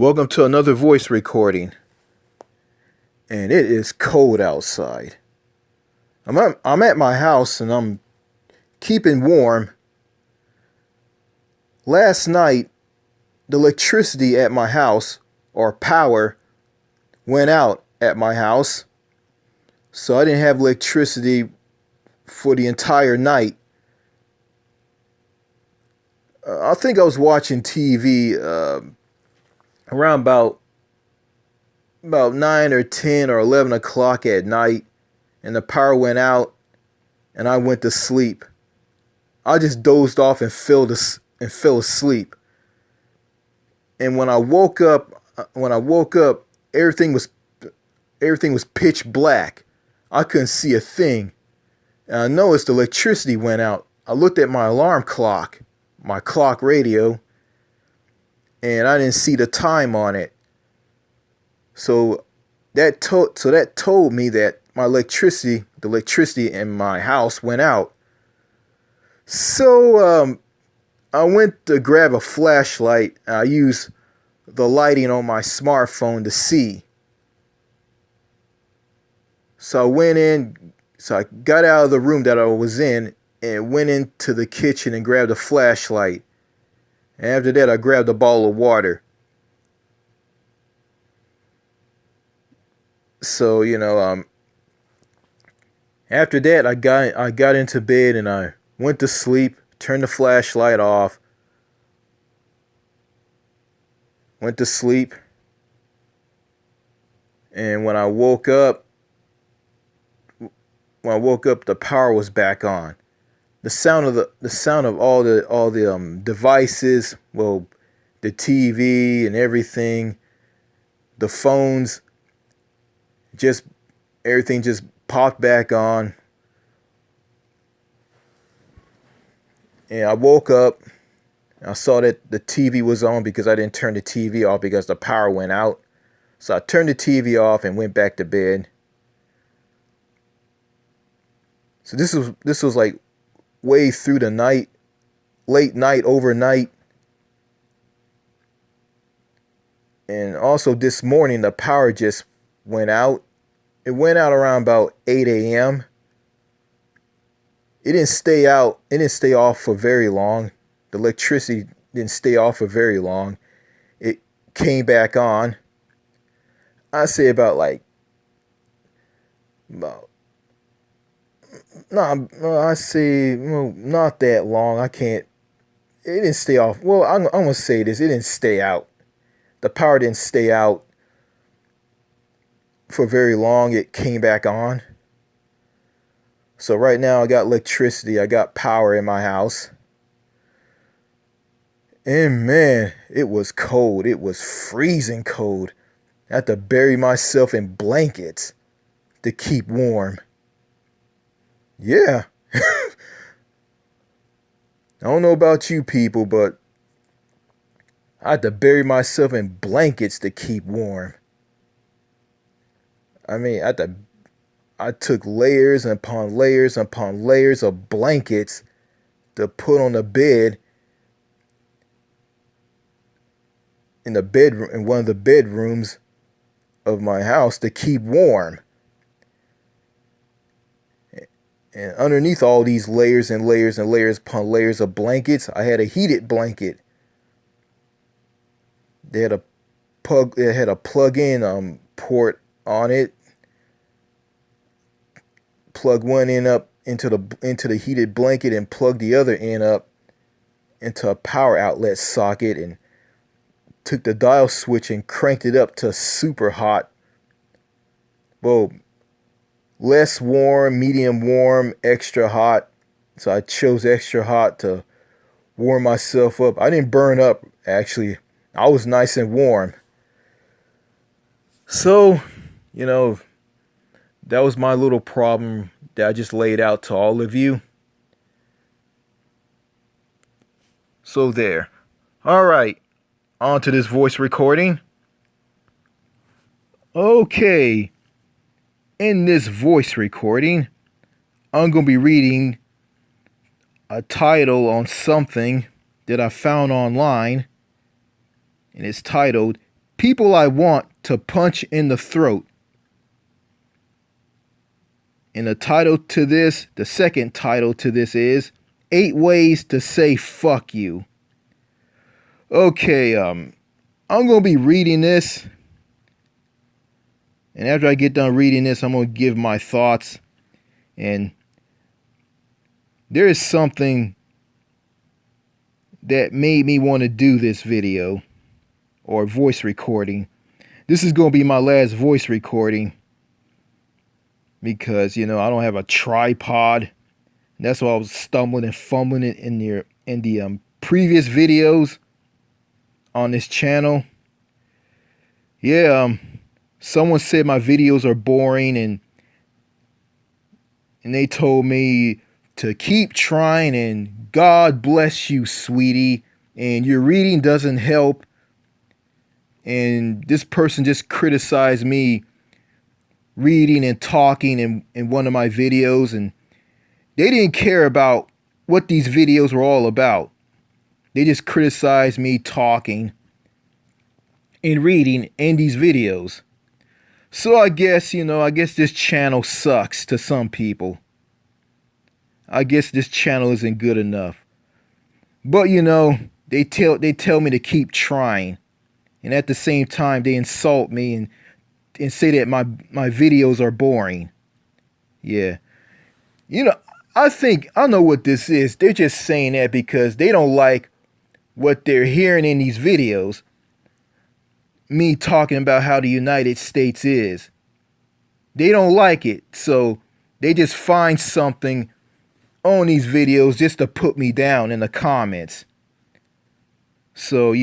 Welcome to another voice recording. And it is cold outside. I'm at my house and I'm keeping warm. Last night, the electricity at my house, or power, went out at my house. So I didn't have electricity for the entire night. I think I was watching TV around about 9 or 10 or 11 o'clock at night, and the power went out and I went to sleep. I just dozed off and fell asleep. And when I woke up, everything was pitch black. I couldn't see a thing. And I noticed the electricity went out. I looked at my alarm clock, my clock radio, and I didn't see the time on it. So that told me that the electricity in my house went out. So I went to grab a flashlight. I used the lighting on my smartphone to see. So I got out of the room that I was in and went into the kitchen and grabbed a flashlight. And after that, I grabbed a bottle of water. So, after that, I got into bed and I went to sleep, turned the flashlight off, went to sleep. And when I woke up, the power was back on. The sound of all the devices, well, the TV and everything, the phones, everything just popped back on. And I woke up. I saw that the TV was on because I didn't turn the TV off because the power went out. So I turned the TV off and went back to bed. So this was like way through the night, late night, overnight. And also this morning the power just went out. It went out around about 8 a.m. It didn't stay out. It didn't stay off for very long. The electricity didn't stay off for very long. It came back on. I say about not that long. It didn't stay off. Well, I'm gonna say this. It didn't stay out. The power didn't stay out for very long. It came back on. So right now I got electricity. I got power in my house. And man, it was cold. It was freezing cold. I had to bury myself in blankets to keep warm. Yeah. I don't know about you people, but I had to bury myself in blankets to keep warm. I mean, I took layers upon layers upon layers of blankets to put on the bed in one of the bedrooms of my house to keep warm. And underneath all these layers and layers and layers upon layers of blankets, I had a heated blanket. They had a plug-in port on it. Plug one end up into the heated blanket and plug the other end up into a power outlet socket, and took the dial switch and cranked it up to super hot. Well, less warm, medium warm, extra hot. So I chose extra hot to warm myself up. I didn't burn up, actually. I was nice and warm. So, that was my little problem that I just laid out to all of you. So there. All right. On to this voice recording. Okay. In this voice recording, I'm going to be reading a title on something that I found online, and it's titled People I want to punch in the throat. And the title to this, the second title to this is 8 Ways to Say Fuck You. Okay, I'm going to be reading this. And after I get done reading this, I'm going to give my thoughts. And there is something that made me want to do this video or voice recording. This is going to be my last voice recording because, I don't have a tripod. That's why I was stumbling and fumbling in the previous videos on this channel. Yeah, someone said my videos are boring and they told me to keep trying and God bless you, sweetie, and your reading doesn't help. And this person just criticized me reading and talking in one of my videos, and they didn't care about what these videos were all about. They just criticized me talking and reading in these videos. So I guess this channel sucks to some people. I guess this channel isn't good enough. But they tell me to keep trying. And at the same time they insult me and say that my videos are boring. Yeah. I know what this is. They're just saying that because they don't like what they're hearing in these videos. Me talking about how the United States is. They don't like it. So they just find something on these videos just to put me down in the comments. So,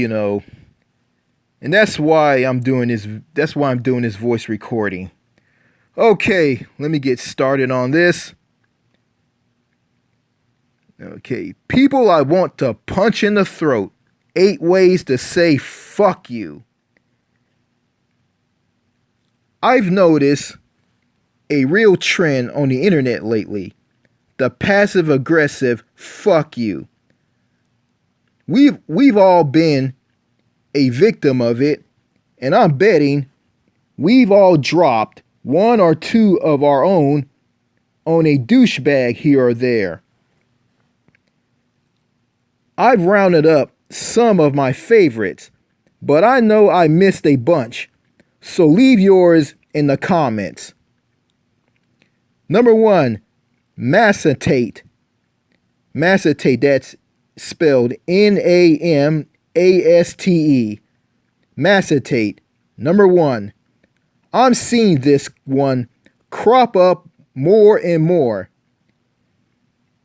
and that's why I'm doing this. That's why I'm doing this voice recording. Okay, let me get started on this. Okay, people I want to punch in the throat. 8 ways to say fuck you. I've noticed a real trend on the internet lately. The passive aggressive fuck you. We've all been a victim of it, and I'm betting we've all dropped 1 or 2 of our own on a douchebag here or there. I've rounded up some of my favorites, but I know I missed a bunch, so leave yours in the comments. Number 1, macetate. Macetate, that's spelled N-A-M-A-S-T-E. Macetate. Number 1. I'm seeing this one crop up more and more.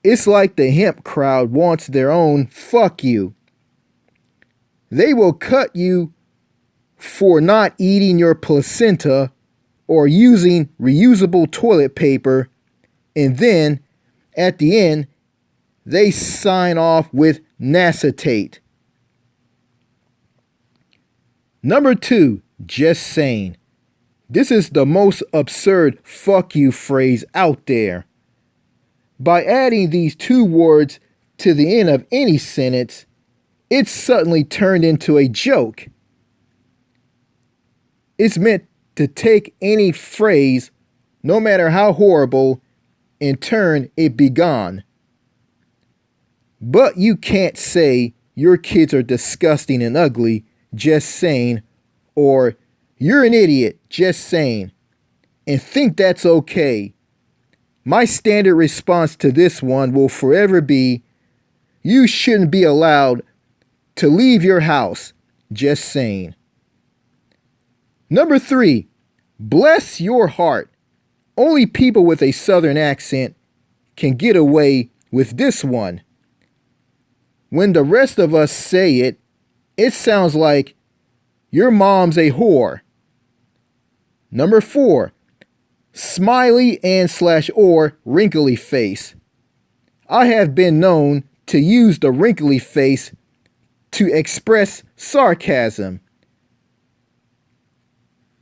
It's like the hemp crowd wants their own fuck you. They will cut you for not eating your placenta or using reusable toilet paper, and then at the end they sign off with nacetate. Number 2, just saying. This is the most absurd fuck you phrase out there. By adding these 2 words to the end of any sentence, it's suddenly turned into a joke. It's meant to take any phrase, no matter how horrible, and turn it be gone. But you can't say your kids are disgusting and ugly, just saying, or you're an idiot, just saying, and think that's okay. My standard response to this one will forever be, you shouldn't be allowed to leave your house, just saying. Number 3, bless your heart. Only people with a southern accent can get away with this one. When the rest of us say it, it sounds like your mom's a whore. Number 4, smiley and / or wrinkly face. I have been known to use the wrinkly face to express sarcasm.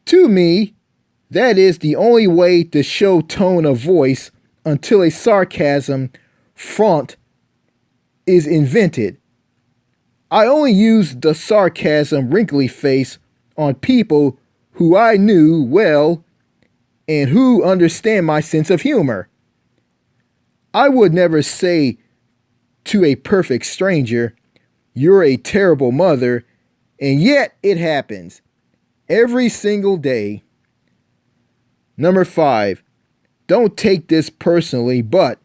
To me, that is the only way to show tone of voice until a sarcasm front is invented. I only use the sarcasm wrinkly face on people who I knew well and who understand my sense of humor. I would never say to a perfect stranger, "You're a terrible mother," and yet it happens every single day. Number 5, don't take this personally, but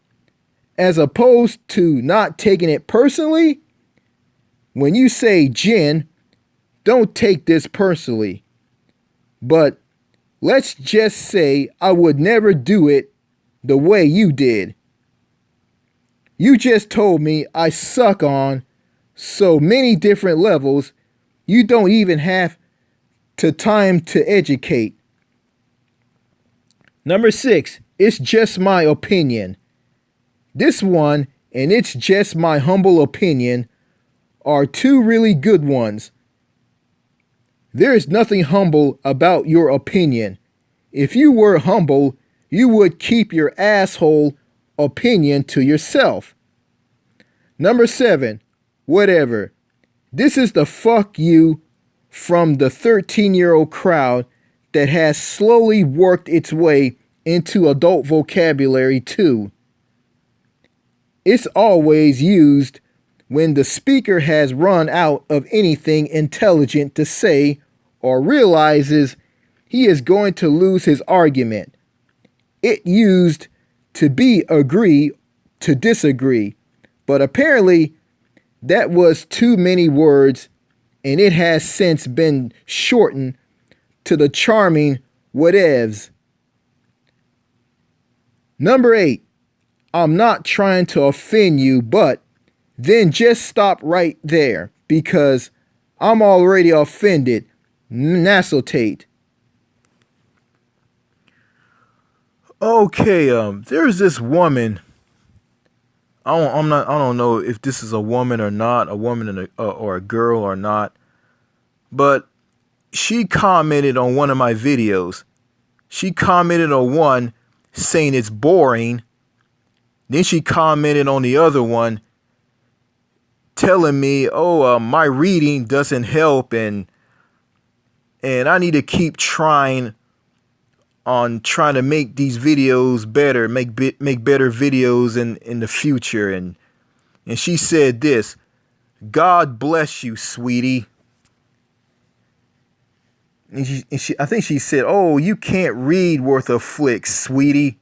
as opposed to not taking it personally, when you say Jen, don't take this personally, but let's just say I would never do it the way you did. You just told me I suck on so many different levels, you don't even have to time to educate. Number 6, it's just my opinion. This one, and it's just my humble opinion, are two really good ones. There is nothing humble about your opinion. If you were humble, you would keep your asshole opinion to yourself. Number 7, whatever. This is the fuck you from the 13-year-old crowd that has slowly worked its way into adult vocabulary too. It's always used when the speaker has run out of anything intelligent to say or realizes he is going to lose his argument. It used to be agree to disagree, but apparently that was too many words and it has since been shortened to the charming whatevs. Number 8, I'm not trying to offend you, but then just stop right there because I'm already offended. Nasotate. Okay, there's this woman. I don't know if this is a woman or not, a woman or a girl or not, but she commented on one of my videos. She commented on one saying it's boring. Then she commented on the other one telling me, my reading doesn't help and I need to keep trying to make these videos better, make better videos in the future. And she said this: "God bless you, sweetie." And I think she said, "Oh, you can't read worth a flick, sweetie."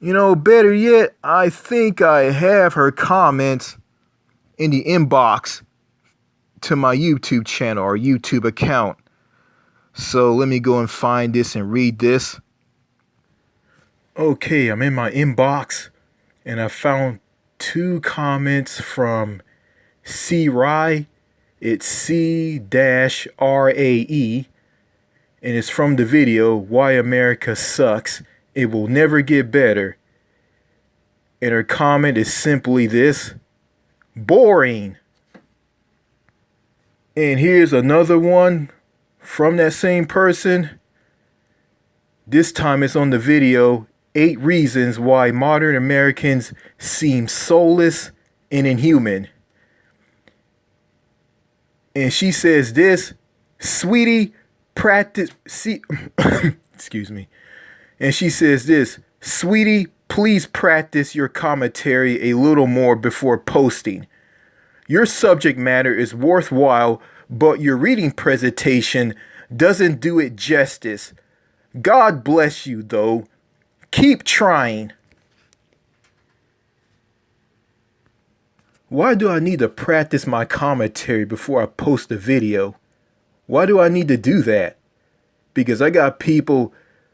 Better yet, I think I have her comments in the inbox to my YouTube channel or YouTube account. So let me go and find this and read this. Okay, I'm in my inbox and I found 2 comments from C. Rye. It's C-RAE, and it's from the video Why America Sucks. It will never get better. And her comment is simply this: boring. And here's another one from that same person. This time it's on the video 8 reasons why modern Americans seem soulless and inhuman. And she says this: "Sweetie, practice." Excuse me. And she says this: "Sweetie, please practice your commentary a little more before posting. Your subject matter is worthwhile, but your reading presentation doesn't do it justice. God bless you, though. Keep trying." Why do I need to practice my commentary before I post a video? Why do I need to do that? Because I got people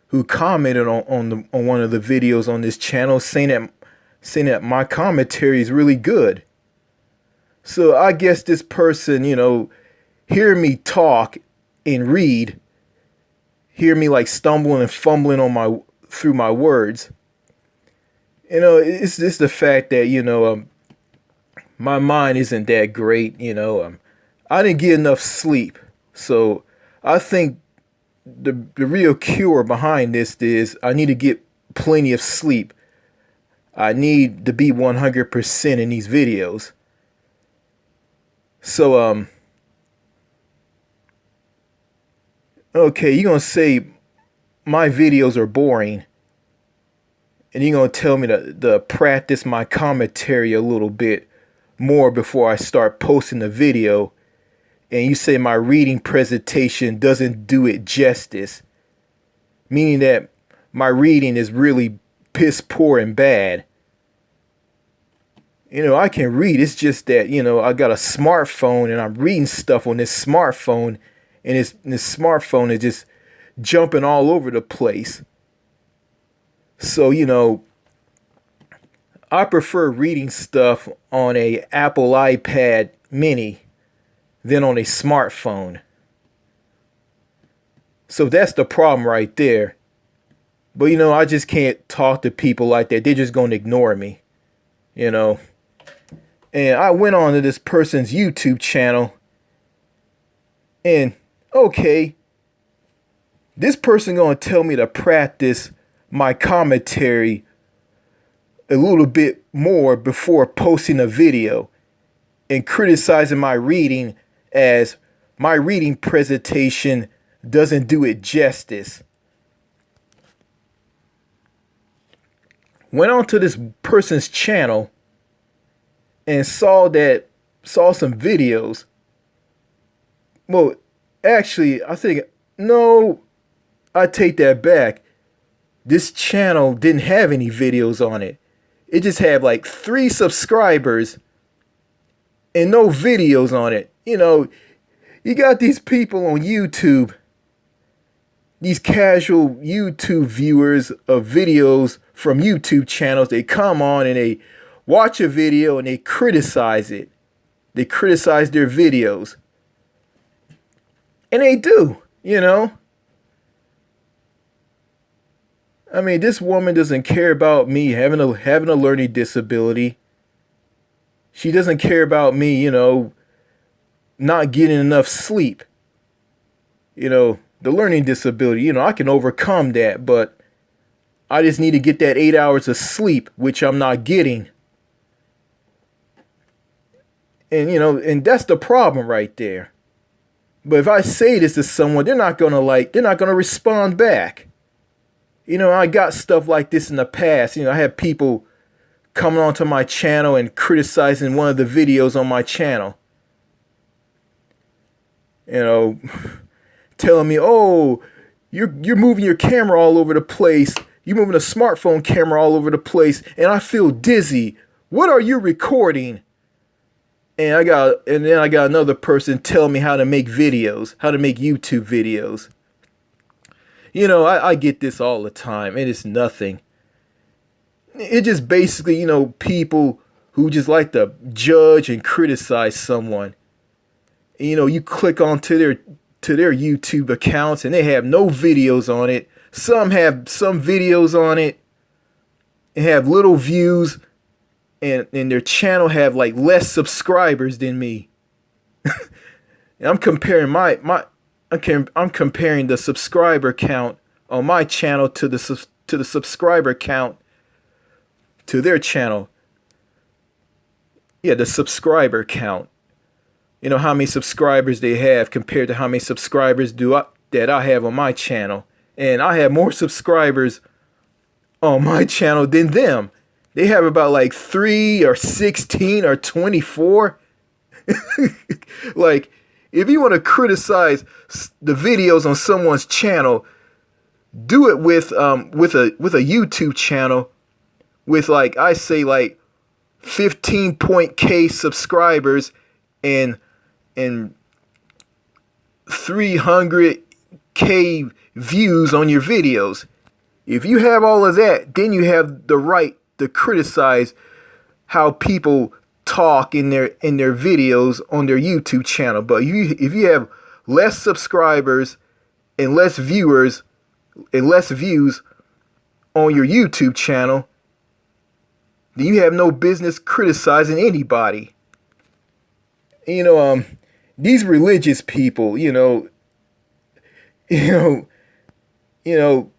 who commented on one of the videos on this channel saying that my commentary is really good. So I guess this person, hear me talk and read, hear me like stumbling and fumbling through my words. It's just the fact that, my mind isn't that great. I didn't get enough sleep. So I think the real cure behind this is I need to get plenty of sleep. I need to be 100% in these videos. So Okay, you're gonna say my videos are boring, and you're gonna tell me to practice my commentary a little bit more before I start posting the video, and you say my reading presentation doesn't do it justice, meaning that my reading is really piss poor and bad. I can read. It's just that, I got a smartphone and I'm reading stuff on this smartphone, and this smartphone is just jumping all over the place. So, I prefer reading stuff on a Apple iPad mini than on a smartphone. So that's the problem right there. But I just can't talk to people like that. They're just going to ignore me, And I went on to this person's YouTube channel, and okay, this person going to tell me to practice my commentary a little bit more before posting a video, and criticizing my reading as my reading presentation doesn't do it justice. Went on to this person's channel and saw some videos. Well, actually, I take that back. This channel didn't have any videos on it. It just had like 3 subscribers and no videos on it. You got these people on YouTube, these casual YouTube viewers of videos from YouTube channels. They come on and they watch a video and they criticize it. They criticize their videos. And they do, I mean, this woman doesn't care about me having a learning disability. She doesn't care about me, not getting enough sleep. The learning disability, I can overcome that, but I just need to get that 8 hours of sleep, which I'm not getting. And, and that's the problem right there. But if I say this to someone, they're not going to respond back. I got stuff like this in the past. I had people coming onto my channel and criticizing one of the videos on my channel. Telling me, "Oh, you're moving your camera all over the place. You're moving a smartphone camera all over the place, and I feel dizzy. What are you recording?" And then I got another person telling me how to make videos, how to make YouTube videos. I get this all the time, and it's nothing. It just basically, people who just like to judge and criticize someone. You click onto their YouTube accounts and they have no videos on it. Some have some videos on it and have little views, and their channel have like less subscribers than me. And I'm comparing I'm comparing the subscriber count on my channel to the subscriber count to their channel. Yeah, the subscriber count. How many subscribers they have compared to how many subscribers that I have on my channel. And I have more subscribers on my channel than them. They have about like 3 or 16 or 24. Like, if you want to criticize the videos on someone's channel, do it with a YouTube channel with, like, I say, like 15K subscribers and 300K views on your videos. If you have all of that, then you have the right to criticize how people talk in their videos on their YouTube channel. But if you have less subscribers and less viewers and less views on your YouTube channel, then you have no business criticizing anybody. These religious people,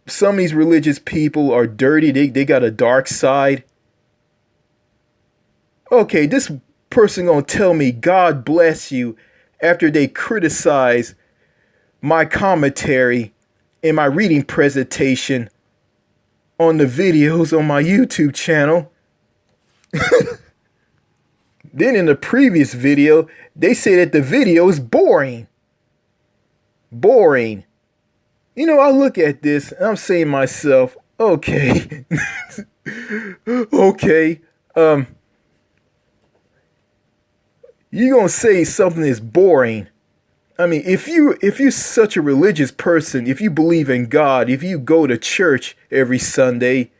some of these religious people are dirty. They got a dark side. Okay, this person gonna tell me God bless you after they criticize my commentary and my reading presentation on the videos on my YouTube channel. Then in the previous video, they say that the video is boring. Boring. You know, I look at this and I'm saying to myself, okay, okay, you gonna say something is boring. I mean, if you're such a religious person, if you believe in God, if you go to church every Sunday,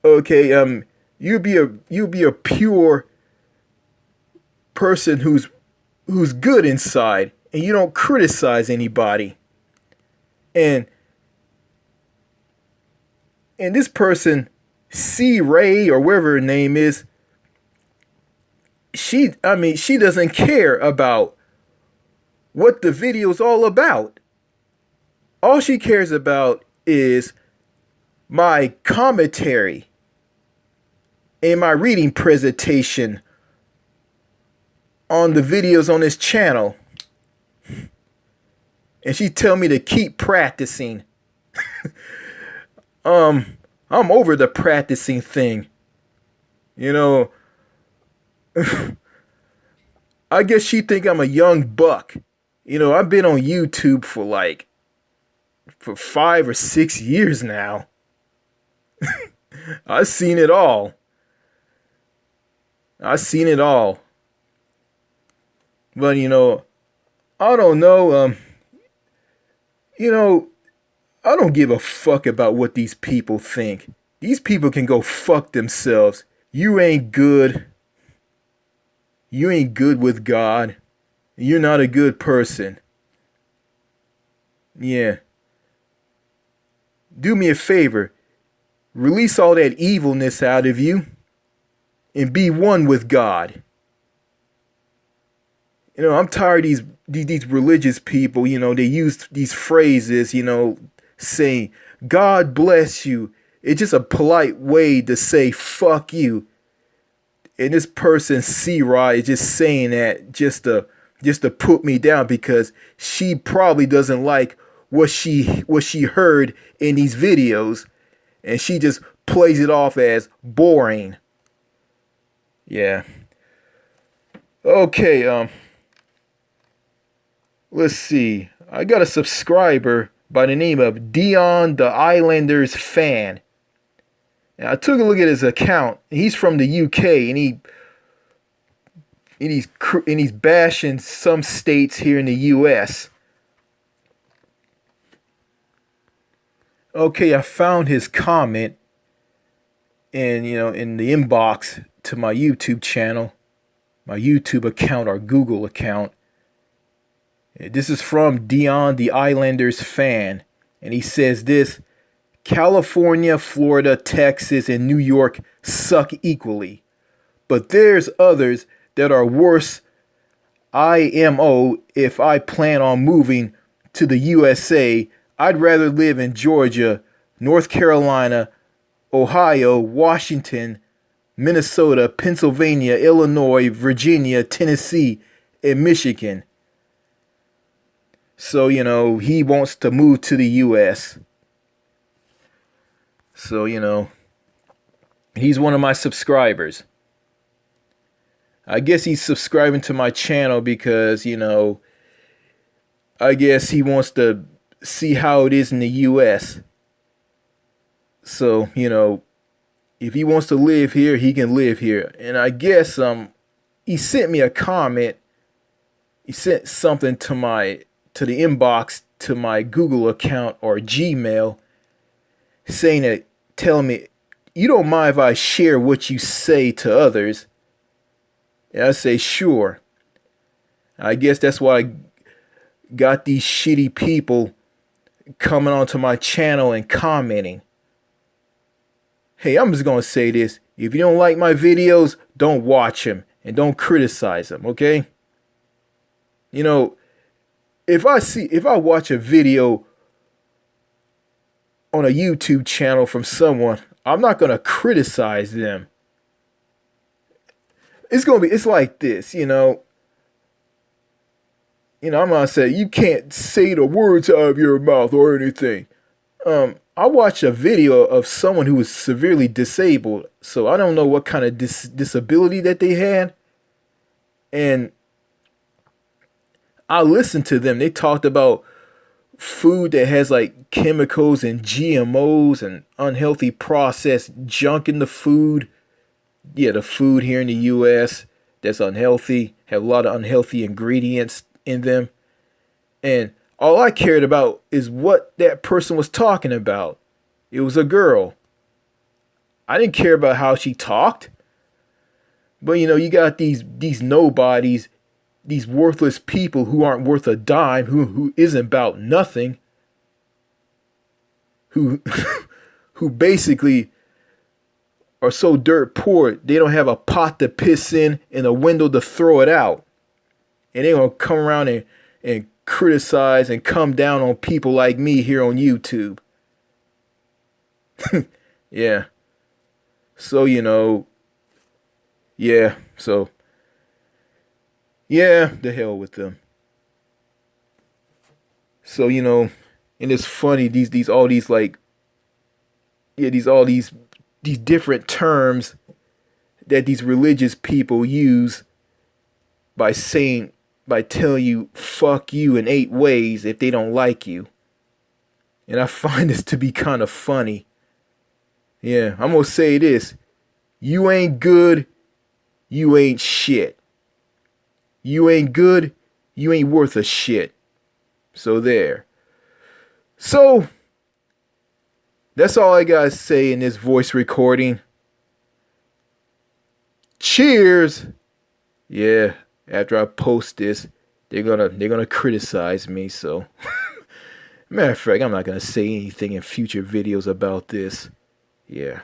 okay, you'll be a pure person who's good inside, and you don't criticize anybody. And this person, C. Ray or whatever her name is, she doesn't care about what the video is all about. All she cares about is my commentary and my reading presentation on the videos on this channel. And she tell me to keep practicing. I'm over the practicing thing. You know, I guess she think I'm a young buck. You know, I've been on YouTube for 5 or 6 years now. I've seen it all. I've seen it all. But, you know, I don't know. You know, I don't give a fuck about what these people think. These people can go fuck themselves. You ain't good. You ain't good with God. You're not a good person. Yeah. Do me a favor. Release all that evilness out of you and be one with God. You know, I'm tired of these religious people, you know, they use these phrases, you know, saying, God bless you. It's just a polite way to say, fuck you. And this person, C-Rod, is just saying that just to put me down because she probably doesn't like what she heard in these videos. And she just plays it off as boring. Yeah. Okay, let's see. I got a subscriber by the name of Dion the Islanders fan. And I took a look at his account. He's from the UK, and he's bashing some states here in the US. Okay, I found his comment in the inbox to my YouTube channel, my YouTube account or Google account. This is from Dion the Islanders fan, and he says this: California, Florida, Texas, and New York suck equally, but there's others that are worse. IMO, if I plan on moving to the USA, I'd rather live in Georgia, North Carolina, Ohio, Washington, Minnesota, Pennsylvania, Illinois, Virginia, Tennessee, and Michigan. So, you know, he wants to move to the US. So, you know, he's one of my subscribers. I guess he's subscribing to my channel because, you know, I guess he wants to see how it is in the US. So, you know, if he wants to live here, he can live here. And I guess he sent me a comment. He sent something to the inbox to my Google account or Gmail, saying that, telling me, you don't mind if I share what you say to others? And I say, sure. I guess that's why I got these shitty people coming onto my channel and commenting. Hey, I'm just going to say this. If you don't like my videos, don't watch them and don't criticize them, okay? You know, if I watch a video on a YouTube channel from someone, I'm not going to criticize them. It's like this, you know. I'm gonna say you can't say the words out of your mouth or anything. I watched a video of someone who was severely disabled, so I don't know what kind of disability that they had, and I listened to them. They talked about food that has like chemicals and GMOs and unhealthy processed junk in the food. Yeah, the food here in the US that's unhealthy, have a lot of unhealthy ingredients in them. And all I cared about is what that person was talking about. It was a girl. I didn't care about how she talked. But you got these nobodies, these worthless people who aren't worth a dime, who isn't about nothing, who who basically are so dirt poor they don't have a pot to piss in and a window to throw it out. And they're gonna come around and criticize and come down on people like me here on YouTube. Yeah. So, yeah. So, yeah, the hell with them. So, and it's funny, these all these like, yeah, these different terms that these religious people use by saying, by telling you fuck you in 8 ways if they don't like you. And I find this to be kind of funny. Yeah, I'm gonna say this. You ain't good, you ain't shit. You ain't good, you ain't worth a shit. So there. So that's all I gotta say in this voice recording. Cheers. Yeah, after I post this, they're gonna criticize me, so matter of fact, I'm not gonna say anything in future videos about this. Yeah.